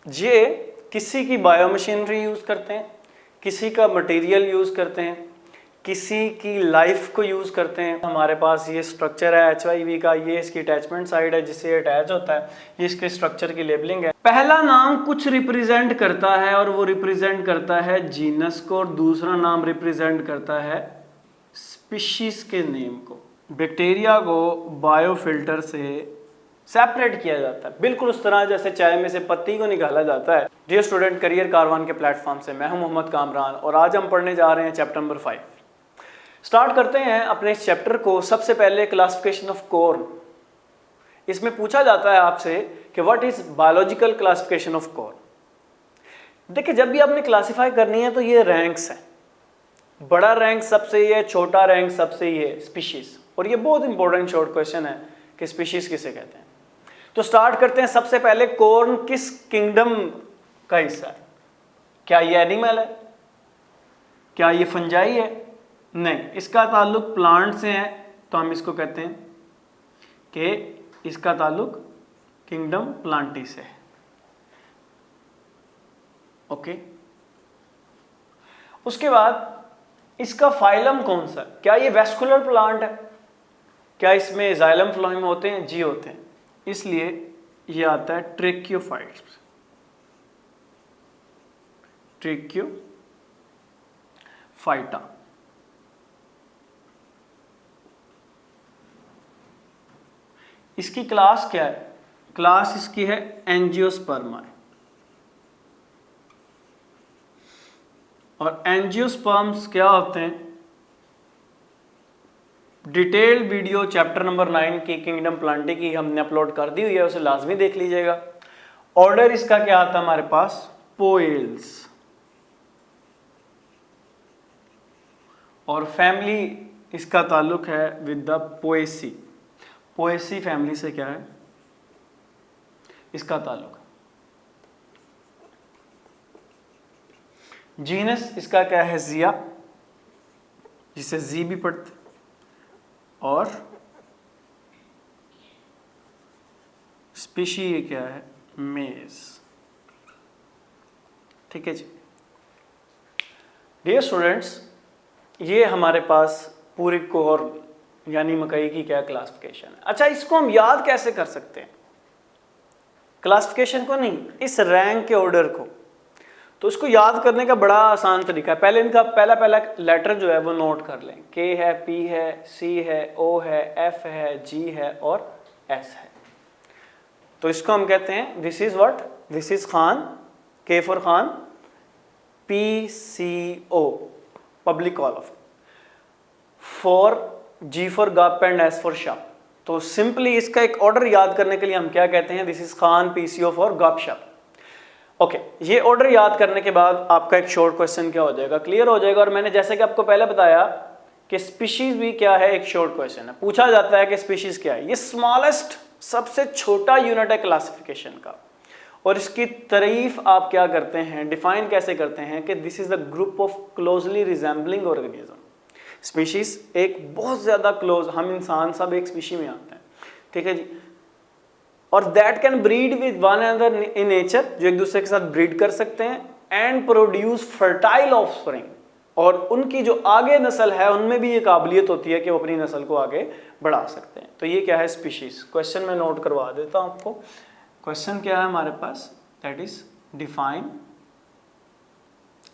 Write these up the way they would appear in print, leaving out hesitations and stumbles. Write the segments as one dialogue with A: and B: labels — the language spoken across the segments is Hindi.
A: ये किसी की बायोमशीनरी यूज़ करते हैं, किसी का मटेरियल यूज़ करते हैं, किसी की लाइफ को यूज़ करते हैं। हमारे पास ये स्ट्रक्चर है HIV का, ये इसकी अटैचमेंट साइड है जिससे अटैच होता है, ये इसके स्ट्रक्चर की लेबलिंग है। पहला नाम कुछ रिप्रेजेंट करता है और वो रिप्रेजेंट करता है जीनस को, और दूसरा नाम रिप्रेजेंट करता है स्पीशीज के नेम को। बैक्टीरिया को बायोफिल्टर से सेपरेट किया जाता है, बिल्कुल उस तरह जैसे चाय में से पत्ती को निकाला जाता है। डियर स्टूडेंट, करियर कारवान के प्लेटफॉर्म से मैं हूं मोहम्मद कामरान और आज हम पढ़ने जा रहे हैं चैप्टर नंबर 5। स्टार्ट करते हैं अपने इस चैप्टर को। सबसे पहले क्लासिफिकेशन ऑफ कॉर्न। इसमें पूछा जाता है आपसे कि what is biological classification of corn. देखिए, जब भी आपने क्लासिफाई करनी है तो ये रैंक्स हैं। बड़ा रैंक सबसे ही है, छोटा रैंक सबसे ही है, स्पीशीज। और ये बहुत इंपॉर्टेंट शॉर्ट क्वेश्चन है कि स्पीशीज किसे कहते हैं। तो स्टार्ट करते हैं। सबसे पहले, कॉर्न किस किंगडम का हिस्सा है? क्या ये एनिमल है? क्या ये फंजाई है? नहीं, इसका ताल्लुक प्लांट से है, तो हम इसको कहते हैं कि इसका ताल्लुक किंगडम प्लांटी से है। ओके। उसके बाद इसका फाइलम कौन सा? क्या ये वेस्कुलर प्लांट है? क्या इसमें जाइलम फ्लोएम होते हैं? जी होते हैं, इसलिए ये आता है ट्रेक्योफाइट्स। ट्रेक्योफाइटा। इसकी क्लास क्या है? क्लास इसकी है एंजियोस्पर्मा। और एंजियोस्पर्म्स क्या होते हैं? डिटेल्ड वीडियो चैप्टर नंबर 9 की किंगडम प्लांटी की हमने अपलोड कर दी हुई है, उसे लाजमी देख लीजिएगा। ऑर्डर इसका क्या आता है हमारे पास? पोएल्स। और फैमिली इसका ताल्लुक है with the Poaceae. Poaceae family से क्या है इसका ताल्लुक। जीनस इसका क्या है? जिया, जिसे जी भी पढ़ते। और स्पीशी ये क्या है? मेज। ठीक है जी। डियर स्टूडेंट्स, ये हमारे पास पूरी कॉर्न यानी मकई की क्या क्लासिफिकेशन है। अच्छा, इसको हम याद कैसे कर सकते हैं? क्लासिफिकेशन को नहीं, इस रैंक के ऑर्डर को। तो इसको याद करने का बड़ा आसान तरीका है। पहले इनका पहला लेटर जो है वो नोट कर लें। के है, पी है, सी है, ओ है, एफ है, जी है और एस है। तो इसको हम कहते हैं this is what? This is Khan. K for Khan, P C O public call off, for G for गप एंड एस फॉर शप। तो सिंपली इसका एक ऑर्डर याद करने के लिए हम क्या कहते हैं? This is Khan, P C O for गप शप। ओके, ये ऑर्डर याद करने के बाद आपका एक शॉर्ट क्वेश्चन क्या हो जाएगा? क्लियर हो जाएगा। और मैंने जैसे कि आपको पहले बताया कि स्पीशीज भी क्या है? एक शॉर्ट क्वेश्चन है। पूछा जाता है कि स्पीशीज क्या है? ये स्मॉलेस्ट, सबसे छोटा यूनिट है क्लासिफिकेशन का। और इसकी तारीफ आप क्या करते हैं, डिफाइन कैसे करते हैं कि this is the group of closely resembling organism. Species एक बहुत ज्यादा क्लोज, हम इंसान सब एक स्पीशी में आते हैं, ठीक है जी। और that can breed with one another in nature, जो एक दूसरे के साथ ब्रीड कर सकते हैं, एंड प्रोड्यूस फर्टाइल ऑफस्प्रिंग। और उनकी जो आगे नस्ल है उनमें भी ये काबिलियत होती है कि वो अपनी नस्ल को आगे बढ़ा सकते हैं। तो ये क्या है? स्पीशीज। क्वेश्चन में नोट करवा देता हूं आपको। क्वेश्चन क्या है हमारे पास? That is define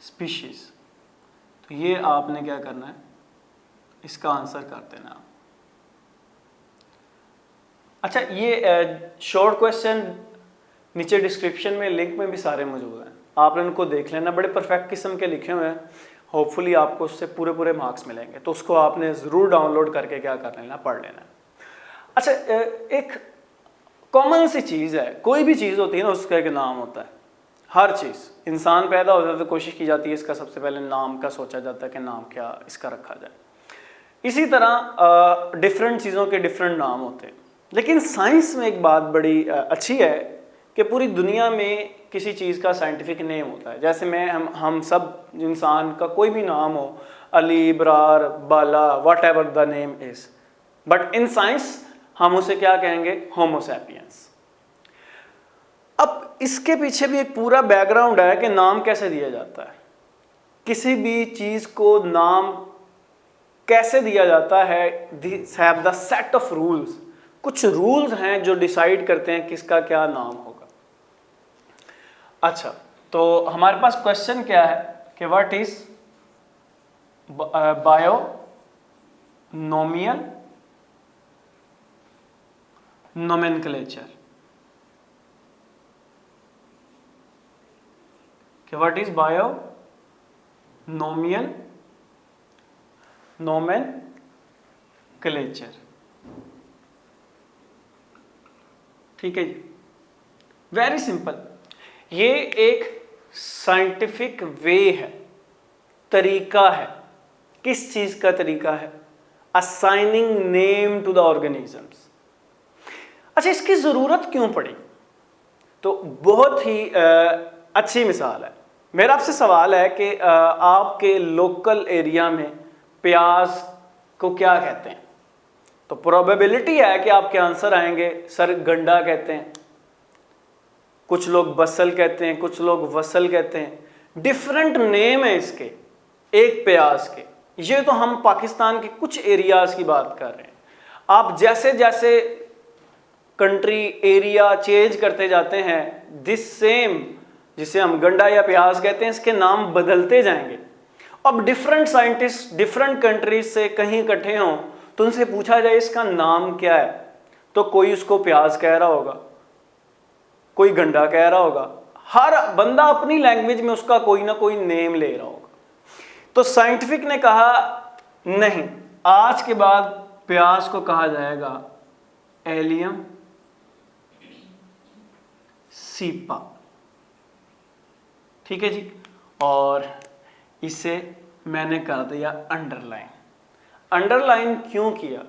A: species. तो ये आपने क्या करना है? इसका आंसर कर देना। अच्छा, ये शॉर्ट क्वेश्चन नीचे डिस्क्रिप्शन में लिंक में भी सारे मौजूद हैं, आप उनको देख लेना। बड़े परफेक्ट किस्म के लिखे हुए हैं, होपफुली आपको उससे पूरे मार्क्स मिलेंगे। तो उसको आपने ज़रूर डाउनलोड करके क्या कर लेना, पढ़ लेना। अच्छा, एक कॉमन सी चीज़ है, कोई भी चीज़ होती है ना उसका एक नाम होता है। हर चीज़, इंसान पैदा होता है तो कोशिश की जाती है इसका सबसे पहले नाम का सोचा जाता है कि नाम क्या इसका रखा जाए। इसी तरह डिफरेंट चीज़ों के डिफरेंट नाम होते हैं। लेकिन साइंस में एक बात बड़ी अच्छी है कि पूरी दुनिया में किसी चीज़ का साइंटिफिक नेम होता है। जैसे हम सब इंसान का कोई भी नाम हो, Ali, Ibrar, Bala, whatever the name is, but in science हम उसे क्या कहेंगे? Homo sapiens. अब इसके पीछे भी एक पूरा बैकग्राउंड है कि नाम कैसे दिया जाता है, किसी भी चीज को नाम कैसे दिया जाता है। This have the set of rules, कुछ रूल्स हैं जो डिसाइड करते हैं किसका क्या नाम होगा। अच्छा, तो हमारे पास क्वेश्चन क्या है कि व्हाट इज बायोनोमियल नोमेनक्लेचर, कि व्हाट इज बायोनोमियल नोमेनक्लेचर। ठीक है जी, वेरी सिंपल। ये एक साइंटिफिक वे है, तरीका है। किस चीज का तरीका है? Assigning name to the organisms. अच्छा, इसकी जरूरत क्यों पड़ी? तो बहुत ही अच्छी मिसाल है। मेरा आपसे सवाल है कि आपके लोकल एरिया में प्याज को क्या कहते हैं? तो प्रोबेबिलिटी है कि आपके आंसर आएंगे सर गंडा कहते हैं, कुछ लोग बसल कहते हैं, कुछ लोग वसल कहते हैं। डिफरेंट नेम है इसके एक प्याज के। ये तो हम पाकिस्तान के कुछ एरियाज की बात कर रहे हैं। आप जैसे जैसे कंट्री एरिया चेंज करते जाते हैं, दिस सेम जिसे हम गंडा या प्याज कहते हैं, इसके नाम बदलते जाएंगे। अब डिफरेंट साइंटिस्ट डिफरेंट कंट्रीज से कहीं इकट्ठे हों तो उनसे पूछा जाए इसका नाम क्या है, तो कोई उसको प्याज कह रहा होगा, कोई गंडा कह रहा होगा। हर बंदा अपनी लैंग्वेज में उसका कोई ना कोई नेम ले रहा होगा। तो साइंटिफिक ने कहा नहीं, आज के बाद प्याज को कहा जाएगा एलियम सीपा। ठीक है जी, और इसे मैंने कर दिया अंडरलाइन। अंडरलाइन क्यों किया?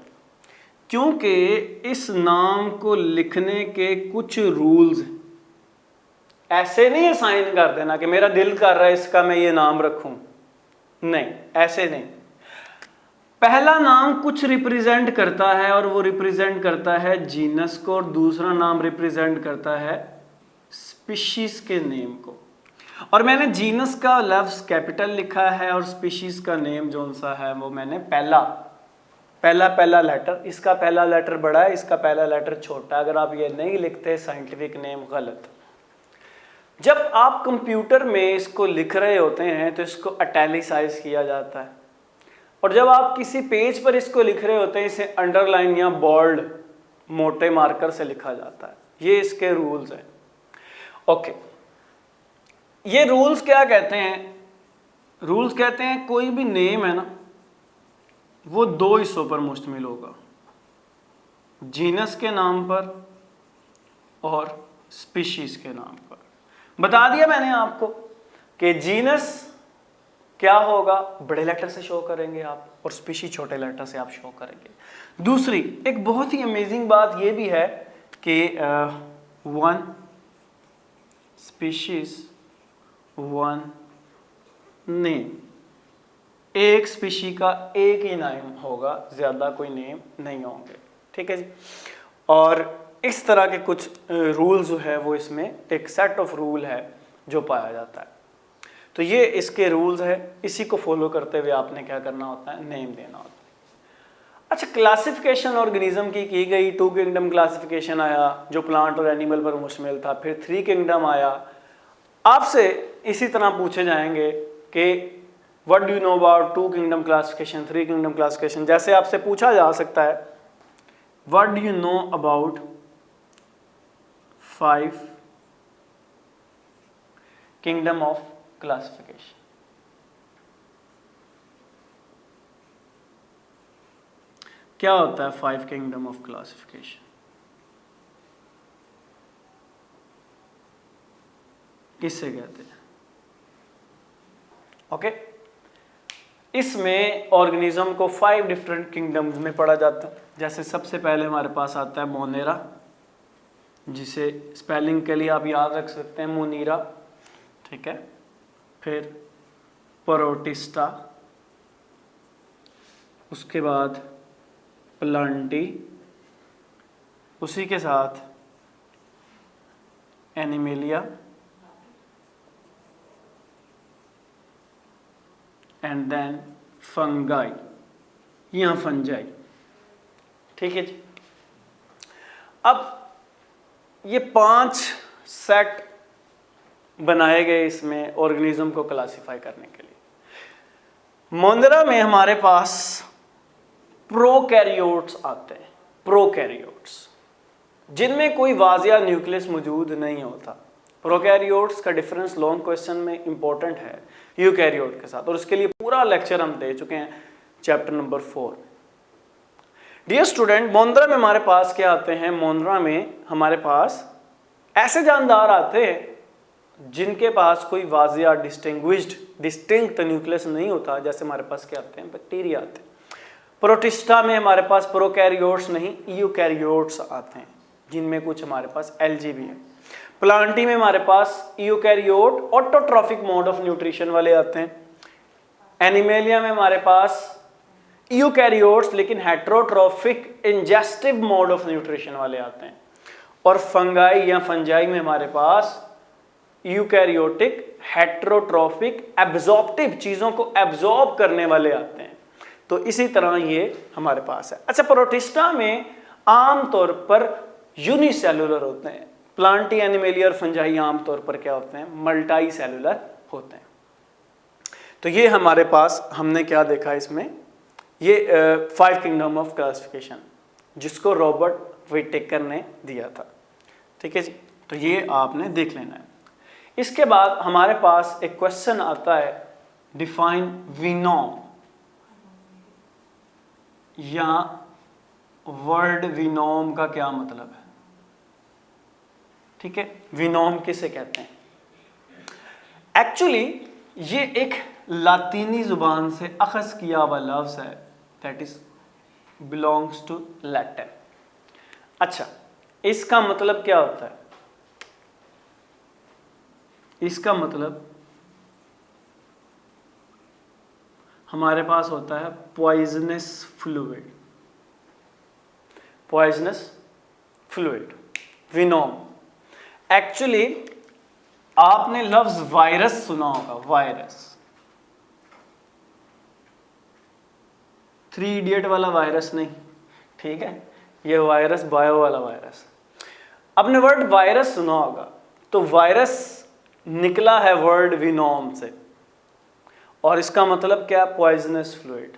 A: क्योंकि इस नाम को लिखने के कुछ रूल्स हैं। ऐसे नहीं साइन कर देना कि मेरा दिल कर रहा है इसका मैं ये नाम रखूं, नहीं, ऐसे नहीं। पहला नाम कुछ रिप्रेजेंट करता है और वो रिप्रेजेंट करता है जीनस को, और दूसरा नाम रिप्रेजेंट करता है स्पीशीज के नेम को। और मैंने जीनस का लफ्ज कैपिटल लिखा है और स्पीशीज का नेम जो सा है वो मैंने पहला लेटर, इसका पहला लेटर बड़ा है, इसका पहला लेटर छोटा। अगर आप ये नहीं लिखते साइंटिफिक नेम गलत। जब आप कंप्यूटर में इसको लिख रहे होते हैं तो इसको इटैलिसाइज किया जाता है, और जब आप किसी पेज पर इसको लिख रहे होते हैं इसे अंडरलाइन या बोल्ड मोटे मार्कर से लिखा जाता है। ये इसके रूल्स हैं। ओके, ये रूल्स क्या कहते हैं? रूल्स कहते हैं कोई भी नेम है ना, वो दो हिस्सों पर मुश्तमिल होगा, जीनस के नाम पर और स्पीशीज के नाम पर। बता दिया मैंने आपको कि जीनस क्या होगा, बड़े लेटर से शो करेंगे आप, और स्पीशी छोटे लेटर से आप शो करेंगे। दूसरी एक बहुत ही अमेजिंग बात ये भी है कि वन स्पीशीज वन नेम, एक स्पीशी का एक ही नेम होगा, ज्यादा कोई नेम नहीं होंगे। ठीक है जी। और इस तरह के कुछ रूल जो है वो इसमें एक सेट ऑफ रूल है जो पाया जाता है। तो ये इसके रूल्स है, इसी को फॉलो करते हुए आपने क्या करना होता है, नेम देना होता है। अच्छा, क्लासिफिकेशन ऑर्गेनिज्म की गई। 2 किंगडम क्लासिफिकेशन आया जो प्लांट और एनिमल पर मुश्तमिल था। फिर 3 किंगडम आया। आपसे इसी तरह पूछे जाएंगे कि what do you know about 2 kingdom classification, 3 kingdom classification. जैसे आपसे पूछा जा सकता है what do you know about 5 kingdom of classification. क्या होता है 5 किंगडम ऑफ क्लासिफिकेशन? किससे कहते हैं? ओके, इसमें ऑर्गेनिज्म को 5 डिफरेंट किंगडम्स में पढ़ा जाता है। जैसे सबसे पहले हमारे पास आता है मोनेरा, जिसे स्पेलिंग के लिए आप याद रख सकते हैं मोनीरा। ठीक है। फिर प्रोटिस्टा, उसके बाद प्लांटी, उसी के साथ एनिमेलिया एंड देन फंगाई या फंजाई। ठीक है जी। अब ये 5 सेट बनाए गए इसमें ऑर्गेनिज्म को क्लासिफाई करने के लिए। मोंदरा में हमारे पास प्रोकैरियोट्स आते हैं, प्रोकैरियोट्स जिनमें कोई वाजिया न्यूक्लियस मौजूद नहीं होता। प्रोकैरियोट्स का डिफरेंस लॉन्ग क्वेश्चन में इंपॉर्टेंट है यूकैरियोट के साथ, और उसके लिए पूरा लेक्चर हम दे चुके हैं चैप्टर नंबर 4। डियर स्टूडेंट, मोंदरा में हमारे पास क्या आते हैं? मोंदरा में हमारे पास ऐसे जानदार आते हैं जिनके पास कोई वाजिया डिस्टिंक्ट न्यूक्लियस नहीं होता, जैसे हमारे पास क्या आते हैं? बैक्टीरिया आते हैं। प्रोटिस्टा में हमारे पास प्रोकैरियोट्स नहीं, यूकैरियोट्स आते हैं जिनमें कुछ हमारे पास एल्गी भी है। प्लांटी में हमारे पास eukaryote autotrophic mode of nutrition वाले आते हैं। एनिमेलिया में हमारे पास यूकैरियोट्स लेकिन heterotrophic ingestive mode of nutrition वाले आते हैं। और फंगाई या फंजाई में हमारे पास यूकैरियोटिक हेटेरोट्रॉफिक एब्जॉर्प्टिव, चीजों को एब्जॉर्ब करने वाले आते हैं। तो इसी तरह ये हमारे पास है। अच्छा, प्रोटिस्टा में आमतौर पर यूनिसेलुलर होते हैं। प्लांटी, एनिमेलिया और फंजाई आमतौर पर क्या होते हैं? मल्टी सेलुलर होते हैं। तो ये हमारे पास हमने क्या देखा इसमें? ये 5 किंगडम ऑफ क्लासिफिकेशन जिसको रॉबर्ट व्हिटेकर ने दिया था। ठीक है जी, तो ये आपने देख लेना है। इसके बाद हमारे पास एक क्वेश्चन आता है, डिफाइन विनोम या वर्ड विनोम का क्या मतलब है? ठीक है, विनोम किसे कहते हैं? एक्चुअली ये एक लातीनी जुबान से अखज किया हुआ लफ्ज है, that is belongs to Latin. अच्छा, इसका मतलब क्या होता है? इसका मतलब हमारे पास होता है poisonous fluid, poisonous fluid, venom. Actually आपने लफ्ज वायरस सुना होगा, वायरस, 3 इडियट वाला वायरस नहीं, ठीक है, ये वायरस बायो वाला वायरस। आपने वर्ड वायरस सुना होगा, तो वायरस निकला है वर्ड विनोम से, और इसका मतलब क्या? Poisonous fluid.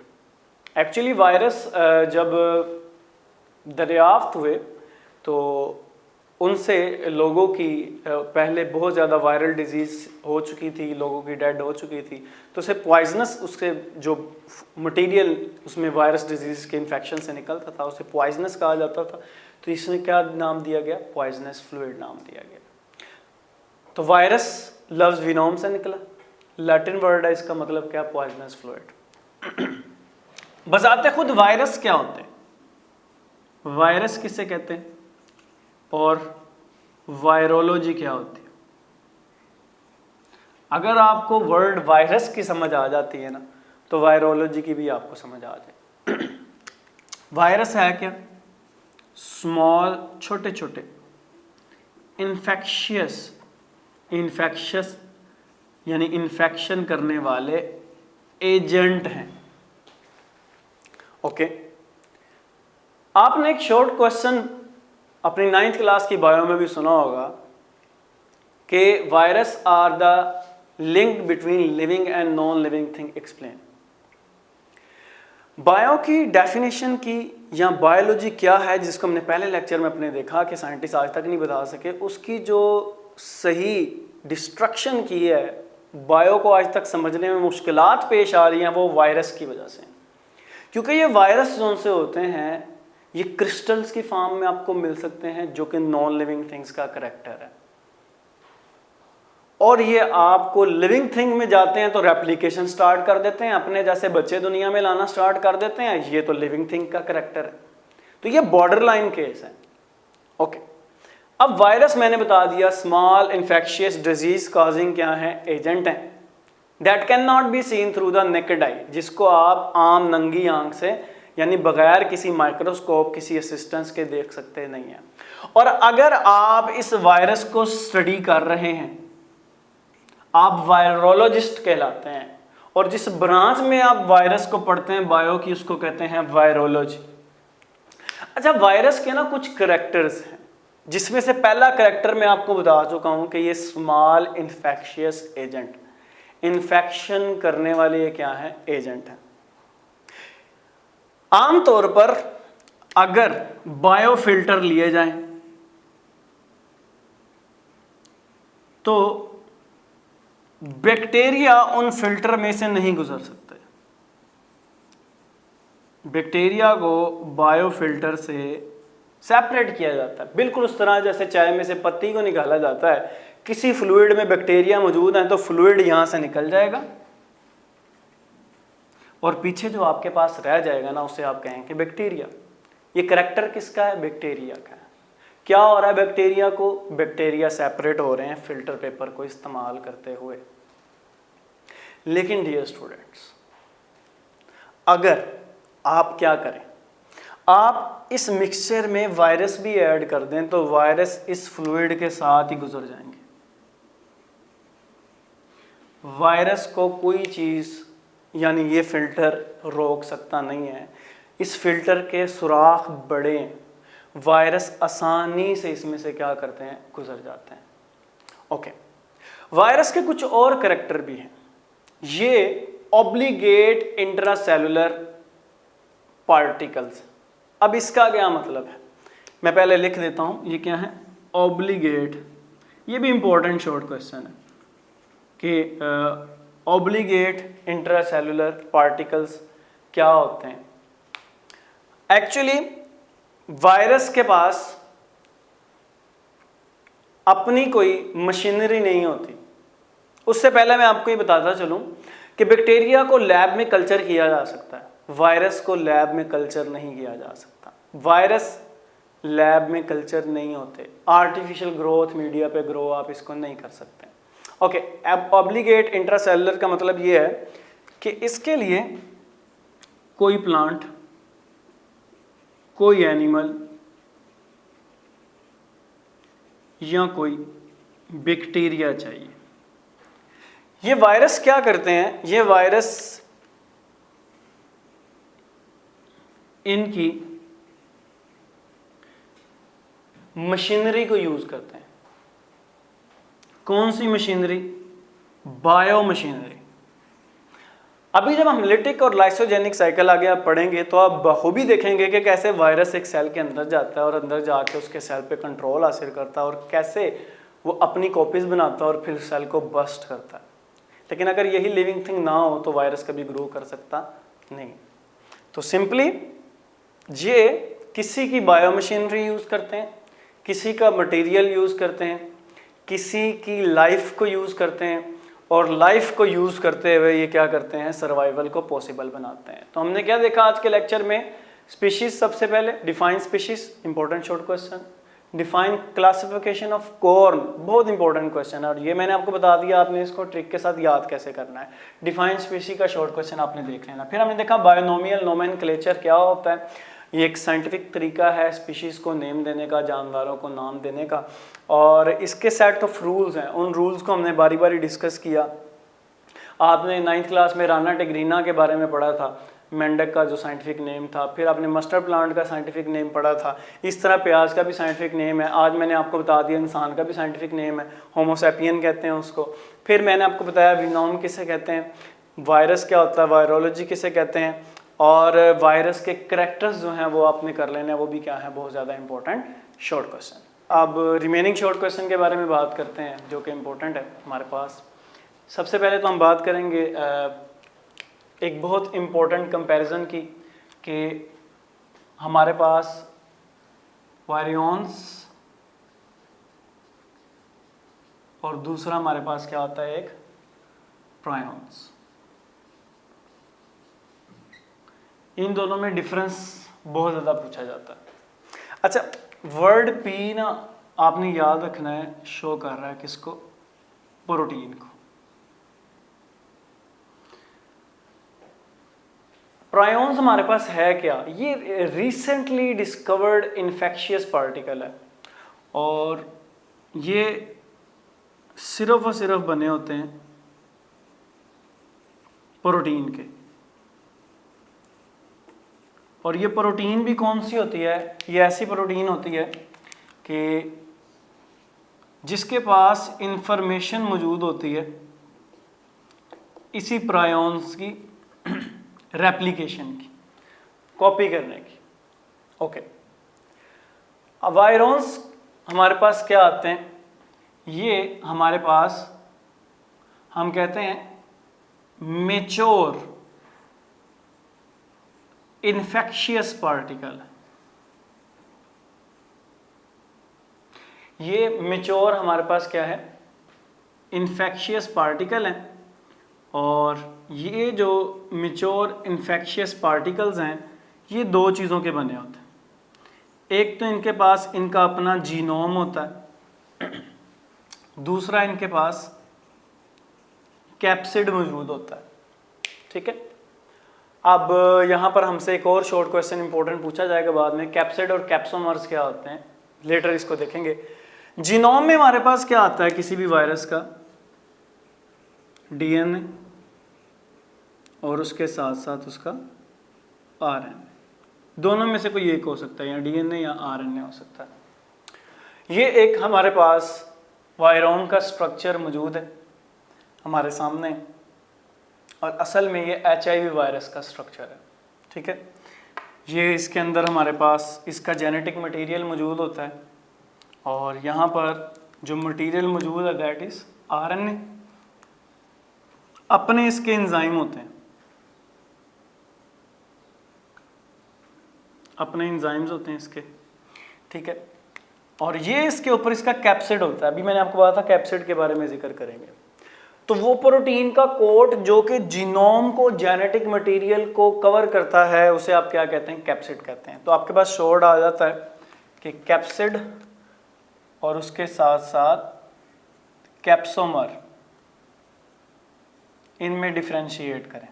A: एक्चुअली वायरस जब दरियाफ्त हुए तो उनसे लोगों की पहले बहुत ज़्यादा वायरल डिजीज़ हो चुकी थी, लोगों की डेड हो चुकी थी, तो उसे पॉइजनस, उसके जो मटेरियल उसमें वायरस डिजीज़ के इन्फेक्शन से निकलता था उसे पॉइजनस कहा जाता था। तो इसने क्या नाम दिया गया? पॉइजनस फ्लूइड नाम दिया गया। तो वायरस लफ्ज विनोम से निकला, लैटिन वर्ड है, इसका मतलब क्या? Poisonous fluid. बजाते खुद वायरस क्या होते हैं? वायरस किसे कहते हैं और वायरोलॉजी क्या होती है? अगर आपको वर्ड वायरस की समझ आ जाती है ना, तो वायरोलॉजी की भी आपको समझ आ जाए। वायरस है क्या? स्मॉल, छोटे छोटे इन्फेक्शियस यानी इन्फेक्शन करने वाले एजेंट हैं। ओके, आपने एक शॉर्ट क्वेश्चन अपनी 9th क्लास की बायो में भी सुना होगा कि virus are the link between living and non living thing explain. Bio की डेफिनेशन की या बायोलॉजी क्या है, जिसको हमने पहले लेक्चर में अपने देखा कि साइंटिस्ट आज तक नहीं बता सके, उसकी जो सही डिस्ट्रक्शन की है, बायो को आज तक समझने में मुश्किलात पेश आ रही हैं, वो वायरस की वजह से। क्योंकि ये वायरस जो से होते हैं, ये क्रिस्टल्स की फॉर्म में आपको मिल सकते हैं, जो कि नॉन लिविंग थिंग्स का करैक्टर है, और ये आपको लिविंग थिंग में जाते हैं तो रेप्लिकेशन स्टार्ट कर देते हैं, अपने जैसे बच्चे दुनिया में लाना स्टार्ट कर देते हैं। ये तो लिविंग थिंग का करैक्टर है, तो ये बॉर्डर लाइन केस है। ओके, अब वायरस मैंने बता दिया स्मॉल इन्फेक्शियस डिजीज कॉजिंग क्या है? एजेंट हैं, that can not be seen through the naked eye, जिसको आप आम नंगी आंख से यानी बगैर किसी माइक्रोस्कोप, किसी असिस्टेंस के देख सकते नहीं हैं। और अगर आप इस वायरस को स्टडी कर रहे हैं, आप वायरोलॉजिस्ट कहलाते हैं, और जिस ब्रांच में आप वायरस को पढ़ते हैं बायो की, उसको कहते हैं वायरोलॉजी। अच्छा, वायरस के ना कुछ करेक्टर्स हैं, जिसमें से पहला करेक्टर मैं आपको बता चुका हूं कि ये स्मॉल इन्फेक्शियस एजेंट, इन्फेक्शन करने वाले ये क्या है, एजेंट है। आमतौर पर अगर बायोफिल्टर लिए जाएं तो बैक्टीरिया उन फिल्टर में से नहीं गुजर सकते। बैक्टीरिया को बायोफिल्टर से सेपरेट किया जाता है, बिल्कुल उस तरह जैसे चाय में से पत्ती को निकाला जाता है। किसी फ्लूइड में बैक्टीरिया मौजूद है तो फ्लूइड यहां से निकल जाएगा और पीछे जो आपके पास रह जाएगा ना, उसे आप कहेंगे बैक्टीरिया। ये करैक्टर किसका है, बैक्टीरिया का है। क्या हो रहा है बैक्टीरिया को, बैक्टीरिया सेपरेट हो रहे हैं फिल्टर पेपर को इस्तेमाल करते हुए। लेकिन डियर स्टूडेंट्स, अगर आप क्या करें, आप इस मिक्सचर में वायरस भी ऐड कर दें तो वायरस इस फ्लूइड के साथ ही गुजर जाएंगे। वायरस को कोई चीज यानी ये फिल्टर रोक सकता नहीं है। इस फिल्टर के सुराख बड़े हैं, वायरस आसानी से इसमें से क्या करते हैं, गुजर जाते हैं। ओके, वायरस के कुछ और करैक्टर भी हैं। ये ऑब्लिगेट इंट्रासेलुलर पार्टिकल्स। अब इसका क्या मतलब है, मैं पहले लिख देता हूं, ये क्या है, ऑब्लिगेट। ये भी इंपॉर्टेंट शॉर्ट क्वेश्चन है कि ऑब्लिगेट इंट्रासेलुलर पार्टिकल्स क्या होते हैं। एक्चुअली वायरस के पास अपनी कोई मशीनरी नहीं होती। उससे पहले मैं आपको ये बताता चलूं कि बैक्टीरिया को लैब में कल्चर किया जा सकता है, वायरस को लैब में कल्चर नहीं किया जा सकता। वायरस लैब में कल्चर नहीं होते, आर्टिफिशियल ग्रोथ मीडिया पे ग्रो आप इसको नहीं कर सकते। ओके, अब ऑब्लिगेट इंट्रासेलुलर का मतलब ये है कि इसके लिए कोई प्लांट, कोई एनिमल या कोई बैक्टीरिया चाहिए। ये वायरस क्या करते हैं, ये वायरस इनकी मशीनरी को यूज करते हैं। कौन सी मशीनरी, बायो मशीनरी। अभी जब हम लिटिक और लाइसोजेनिक साइकिल आगे आप पढ़ेंगे तो आप बखूबी देखेंगे कि कैसे वायरस एक सेल के अंदर जाता है और अंदर जाके उसके सेल पे कंट्रोल हासिल करता है और कैसे वो अपनी कॉपीज बनाता है और फिर सेल को बस्ट करता है। लेकिन अगर यही लिविंग थिंग ना हो तो वायरस कभी ग्रो कर सकता नहीं। तो सिंपली ये किसी की बायो मशीनरी यूज करते हैं, किसी का मटेरियल यूज करते हैं, किसी की लाइफ को यूज करते हैं, और लाइफ को यूज करते हुए ये क्या करते हैं, सर्वाइवल को पॉसिबल बनाते हैं। तो हमने क्या देखा आज के लेक्चर में, स्पीशीज सबसे पहले, define species, important short question. Define classification of corn, बहुत इंपॉर्टेंट क्वेश्चन है और ये मैंने आपको बता दिया, आपने इसको ट्रिक के साथ याद कैसे करना है। डिफाइन स्पीशी का शॉर्ट क्वेश्चन आपने देख लेना। फिर हमने देखा बायोनोमियल नोमेनक्लेचर क्या होता है, ये एक साइंटिफिक तरीका है स्पीशीज़ को नेम देने का, जानवरों को नाम देने का, और इसके सेट ऑफ रूल्स हैं। उन रूल्स को हमने बारी बारी डिस्कस किया। आपने 9th क्लास में राना टेग्रीना के बारे में पढ़ा था, मेंढक का जो साइंटिफिक नेम था। फिर आपने मस्टर्ड प्लांट का साइंटिफिक नेम पढ़ा था। इस तरह प्याज का भी साइंटिफिक नेम है। आज मैंने आपको बता दिया इंसान का भी साइंटिफिक नेम है, होमोसैपियन कहते हैं उसको। फिर मैंने आपको बताया विनोम किसे कहते हैं, वायरस क्या होता है, वायरोलॉजी किसे कहते हैं, और वायरस के करैक्टर्स जो हैं वो आपने कर लेने हैं, वो भी क्या है, बहुत ज़्यादा इंपॉर्टेंट शॉर्ट क्वेश्चन। अब रिमेनिंग शॉर्ट क्वेश्चन के बारे में बात करते हैं जो कि इम्पोर्टेंट है हमारे पास। सबसे पहले तो हम बात करेंगे एक बहुत इम्पोर्टेंट कंपैरिजन की कि हमारे पास वायरियंस और दूसरा हमारे पास क्या होता है, एक प्रायंस। इन दोनों में डिफरेंस बहुत ज़्यादा पूछा जाता है। अच्छा, वर्ड पी ना आपने याद रखना है, शो कर रहा है किसको, प्रोटीन को। प्रायंस हमारे पास है क्या, ये रिसेंटली डिस्कवर्ड इन्फेक्शियस पार्टिकल है और ये सिर्फ और सिर्फ बने होते हैं प्रोटीन के। और ये प्रोटीन भी कौन सी होती है? ये ऐसी प्रोटीन होती है कि जिसके पास इंफॉर्मेशन मौजूद होती है इसी प्रायोन्स की रेप्लिकेशन की, कॉपी करने की। ओके, अब आयरॉन्स हमारे पास क्या आते हैं? ये हमारे पास हम कहते हैं मैच्योर इन्फेक्शियस पार्टिकल। ये मैच्योर हमारे पास क्या है? इन्फेक्शियस पार्टिकल हैं। और ये जो मैच्योर इन्फेक्शियस पार्टिकल्स हैं ये दो चीज़ों के बने होते हैं। एक तो इनके पास इनका अपना जीनोम होता है, दूसरा इनके पास कैप्सिड मौजूद होता है। ठीक है, अब यहाँ पर हमसे एक और शॉर्ट क्वेश्चन इंपॉर्टेंट पूछा जाएगा बाद में, कैप्सिड और कैप्सोमर्स क्या होते हैं, लेटर इसको देखेंगे। जीनोम में हमारे पास क्या आता है किसी भी वायरस का? डीएनए और उसके साथ साथ उसका आरएनए। दोनों में से कोई एक हो सकता है, या डीएनए या आरएनए हो सकता है। ये एक हमारे पास वायरॉन का स्ट्रक्चर मौजूद है हमारे सामने, और असल में ये HIV वायरस का स्ट्रक्चर है। ठीक है, ये इसके अंदर हमारे पास इसका जेनेटिक मटेरियल मौजूद होता है, और यहाँ पर जो मटेरियल मौजूद है दैट इज आरएनए। अपने इसके एंजाइम होते हैं, अपने एंजाइम्स होते हैं इसके। ठीक है, और ये इसके ऊपर इसका कैप्सिड होता है। अभी मैंने आपको बताया था कैप्सिड के बारे में जिक्र करेंगे। तो वो प्रोटीन का कोट जो कि जीनोम को, जेनेटिक मटेरियल को कवर करता है, उसे आप क्या कहते हैं? कैप्सिड कहते हैं। तो आपके पास शॉर्ट आ जाता है कि कैप्सिड और उसके साथ साथ कैप्सोमर, इनमें डिफरेंशिएट करें।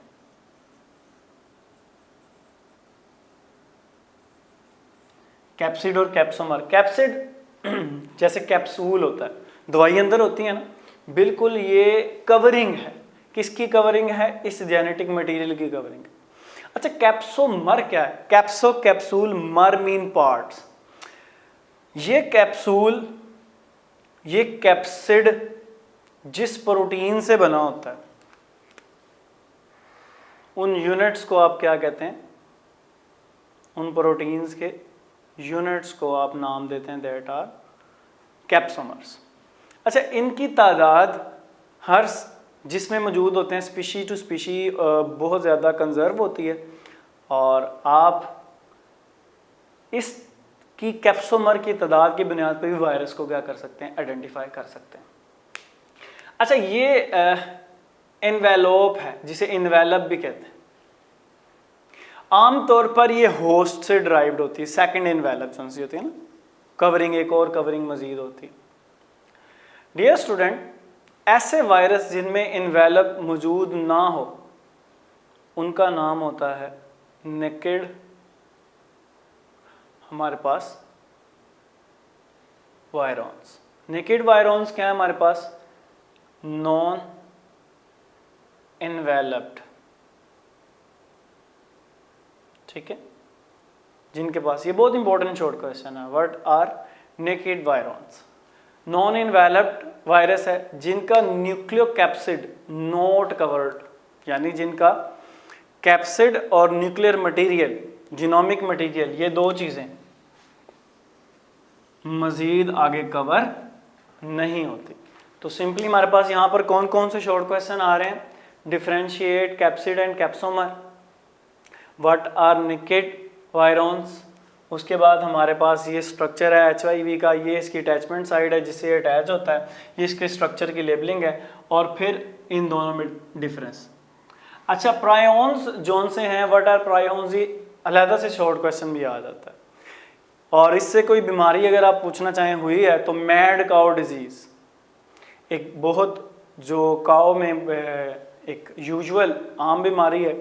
A: कैप्सिड और कैप्सोमर। कैप्सिड जैसे कैप्सूल होता है, दवाई अंदर होती है ना, बिल्कुल ये कवरिंग है। किसकी कवरिंग है? इस जेनेटिक मटेरियल की कवरिंग। अच्छा, कैप्सोमर क्या है? कैप्सो, कैप्सूल, मर मीन पार्ट्स। ये कैप्सूल, ये कैप्सिड जिस प्रोटीन से बना होता है उन यूनिट्स को आप क्या कहते हैं? उन प्रोटीन्स के यूनिट्स को आप नाम देते हैं दैट आर कैप्सोमर्स। अच्छा, इनकी तादाद हर जिसमें मौजूद होते हैं स्पीशी टू स्पीशी बहुत ज़्यादा कंजर्व होती है, और आप इसकी कैप्सोमर की तादाद की बुनियाद पर भी वायरस को क्या कर सकते हैं? आइडेंटिफाई कर सकते हैं। अच्छा, ये एनवेलोप है जिसे इन्वेलप भी कहते हैं। आमतौर पर ये होस्ट से ड्राइव्ड होती है। सेकंड इन्वेलप जो सी होती है ना, कवरिंग, एक और कवरिंग मजीद होती है। डियर स्टूडेंट, ऐसे वायरस जिनमें इन्वेलप मौजूद ना हो उनका नाम होता है नेकेड, हमारे पास वायरॉन्स। नेकेड वायरॉन्स क्या है हमारे पास? Non enveloped. ठीक है, जिनके पास, ये बहुत इंपॉर्टेंट शॉर्ट क्वेश्चन है, what are naked virions? Non enveloped virus है जिनका न्यूक्लियोकैप्सिड नॉट कवर्ड, यानी जिनका कैप्सिड और न्यूक्लियर मटेरियल, जीनोमिक मटेरियल, ये दो चीज़ें मजीद आगे कवर नहीं होती। तो सिंपली हमारे पास यहाँ पर कौन कौन से शॉर्ट क्वेश्चन आ रहे हैं? Differentiate capsid and capsomer, what are naked virions. उसके बाद हमारे पास ये स्ट्रक्चर है HIV का, ये इसकी अटैचमेंट साइड है जिससे अटैच होता है, ये इसके स्ट्रक्चर की लेबलिंग है, और फिर इन दोनों में डिफरेंस। अच्छा, प्रायोन्स जोन से हैं, व्हाट आर प्रायोन्स, ये अलहदा से शॉर्ट क्वेश्चन भी आ जाता है। और इससे कोई बीमारी अगर आप पूछना चाहें हुई है तो मैड काउ डिजीज़, एक बहुत जो काउ में एक यूजुअल आम बीमारी है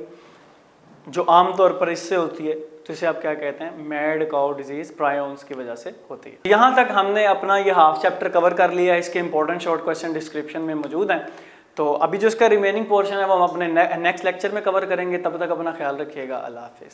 A: जो आम तौर पर इससे होती है, तो इसे आप क्या कहते हैं, मैड काउ डिजीज प्रायोन्स की वजह से होती है। यहाँ तक हमने अपना ये हाफ चैप्टर कवर कर लिया है। इसके इंपॉर्टेंट शॉर्ट क्वेश्चन डिस्क्रिप्शन में मौजूद हैं। तो अभी जो इसका रिमेनिंग पोर्शन है वो हम अपने नेक्स्ट लेक्चर में कवर करेंगे। तब तक अपना ख्याल रखिएगा। अल्लाह हाफिज़।